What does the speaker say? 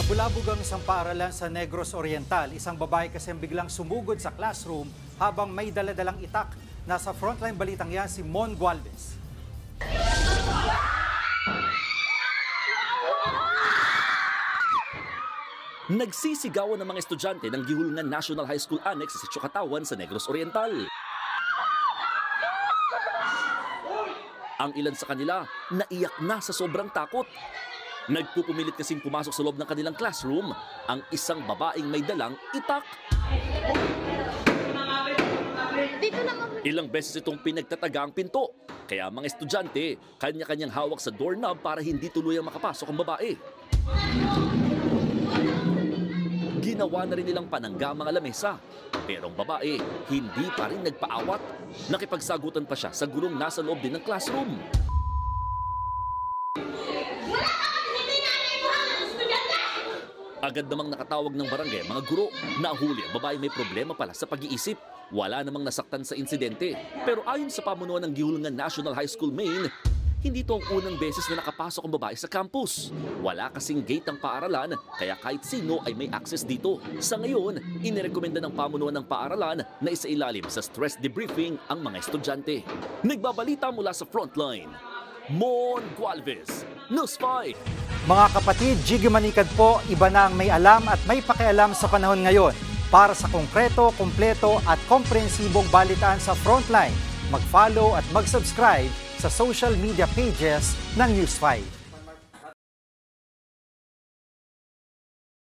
Nabulabog ang isang paaralan sa Negros Oriental. Isang babae kasi ang biglang sumugod sa classroom habang may daladalang itak. Nasa frontline balitang yan si Mon Gualvez. Nagsisigawan ng mga estudyante ng Gihulngan National High School Annex sa Sitio-Katawan sa Negros Oriental. Ang ilan sa kanila naiyak na sa sobrang takot. Nagpupumilit kasing pumasok sa loob ng kanilang classroom ang isang babaeng may dalang itak. Ilang beses itong pinagtataga ang pinto. Kaya mga estudyante, kanya-kanyang hawak sa doorknob para hindi tuluyang makapasok ang babae. Ginawa na rin nilang panangga mga lamesa. Pero ang babae, hindi pa rin nagpaawat. Nakipagsagutan pa siya sa gurong nasa loob din ng classroom. Agad namang nakatawag ng barangay mga guro. Nahuli ang babae may problema pala sa pag-iisip. Wala namang nasaktan sa insidente. Pero ayon sa pamunuan ng Gihulngan National High School Main, hindi ito ang unang beses na nakapasok ang babae sa campus. Wala kasing gate ang paaralan, kaya kahit sino ay may access dito. Sa ngayon, inirekomenda ng pamunuan ng paaralan na isailalim sa stress debriefing ang mga estudyante. Nagbabalita mula sa frontline, Mon Gualvez, News 5. Mga kapatid, Jiggy Manikad po, iba na ang may alam at may pakialam sa panahon ngayon. Para sa konkreto, kumpleto at komprehensibong balitaan sa Frontline, mag-follow at mag-subscribe sa social media pages ng News 5.